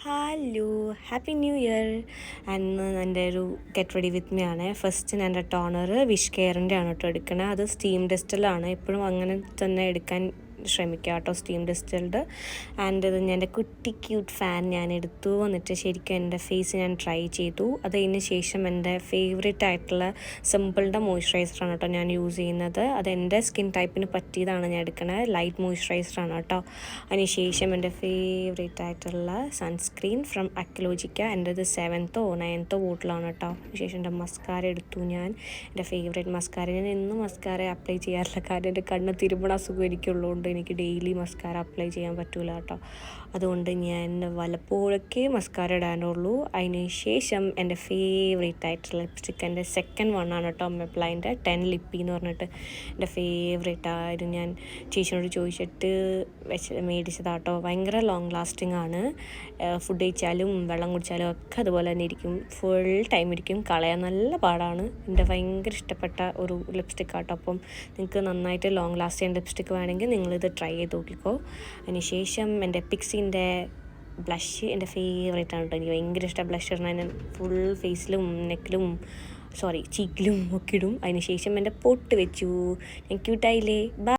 Hello happy new year. അന്ന് എൻ്റെ ഒരു ഗെറ്റ് റെഡി വിത്ത് മീ ആണ്. ഫസ്റ്റ് ഞാൻ എൻ്റെ ടോണർ വിഷ് കെയറിൻ്റെ ആണ് കേട്ടോ എടുക്കണത്. അത് സ്റ്റീം ഡിസ്റ്റലാണ്. എപ്പോഴും അങ്ങനെ തന്നെ എടുക്കാൻ ശ്രമിക്കുക കേട്ടോ, സ്റ്റീം ഡിസ്റ്റൽഡ്. ആൻഡ് ഇത് ഞാൻ എൻ്റെ കുട്ടി ക്യൂട്ട് ഫാൻ ഞാൻ എടുത്തു വന്നിട്ട് ശരിക്കും എൻ്റെ ഫേസ് ഞാൻ ട്രൈ ചെയ്തു. അതിന് ശേഷം എൻ്റെ ഫേവറേറ്റ് ആയിട്ടുള്ള സിമ്പിളിൻ്റെ മോയ്സ്ചറൈസറാണ് കേട്ടോ ഞാൻ യൂസ് ചെയ്യുന്നത്. അത് എൻ്റെ സ്കിൻ ടൈപ്പിന് പറ്റിയതാണ് ഞാൻ എടുക്കണത്. ലൈറ്റ് മോയ്സ്ചറൈസറാണ് കേട്ടോ. അതിന് ശേഷം എൻ്റെ ഫേവറേറ്റ് ആയിട്ടുള്ള സൺസ്ക്രീൻ ഫ്രം അക്ലോജിക്ക. എൻ്റെ ഇത് 7th or 9th ബോട്ടിലാണ് കേട്ടോ. അതിനുശേഷം എൻ്റെ മസ്കാര എടുത്തു ഞാൻ. എൻ്റെ ഫേവറേറ്റ് മസ്കാര. ഞാൻ എന്നും മസ്കാര അപ്ലൈ ചെയ്യാറില്ല, കാരണം എൻ്റെ കണ്ണ് തിരുമ്പണ അസുഖം എനിക്കുള്ളതുകൊണ്ട് എനിക്ക് ഡെയിലി മസ്കാര അപ്ലൈ ചെയ്യാൻ പറ്റില്ല കേട്ടോ. അതുകൊണ്ട് ഞാൻ വല്ലപ്പോഴൊക്കെ മസ്കാര ഇടാനുള്ളൂ. അതിന് ശേഷം എൻ്റെ ഫേവറേറ്റ് ആയിട്ടുള്ള ലിപ്സ്റ്റിക്ക് എൻ്റെ സെക്കൻഡ് വണ്ണാണ് കേട്ടോ, മെപ്ലൈൻ്റെ 10 ലിപ്പി എന്ന് പറഞ്ഞിട്ട് എൻ്റെ ഫേവറേറ്റ് ആയിരുന്നു. ഞാൻ ചേച്ചിനോട് ചോദിച്ചിട്ട് മേടിച്ചതാട്ടോ. ഭയങ്കര ലോങ് ലാസ്റ്റിംഗ് ആണ്. ഫുഡ് കഴിച്ചാലും വെള്ളം കുടിച്ചാലും ഒക്കെ അതുപോലെ തന്നെ ഇരിക്കും, ഫുൾ ടൈം ഇരിക്കും. കളയാൻ നല്ല പാടാണ്. എൻ്റെ ഭയങ്കര ഇഷ്ടപ്പെട്ട ഒരു ലിപ്സ്റ്റിക്ക് ആട്ടോ. അപ്പം നിങ്ങൾക്ക് നന്നായിട്ട് ലോങ് ലാസ്റ്റ് ചെയ്യുന്ന ലിപ്സ്റ്റിക്ക് വേണമെങ്കിൽ നിങ്ങളിത് ട്രൈ ചെയ്ത് നോക്കിക്കോ. അതിന് ശേഷം എൻ്റെ പിക്സിൻ്റെ ബ്ലഷ് എൻ്റെ ഫേവറേറ്റ് ആണ് കേട്ടോ. എനിക്ക് ഭയങ്കര ഇഷ്ടം ബ്ലഷ് ഇടണം. ഞാൻ ഫുൾ ഫേസിലും നെക്കിലും ചീക്കിലും ഒക്കെ ഇടും. അതിന് ശേഷം എൻ്റെ പൊട്ട് വെച്ചു. ഞാൻ ക്യൂട്ടായില്ലേ. ബൈ.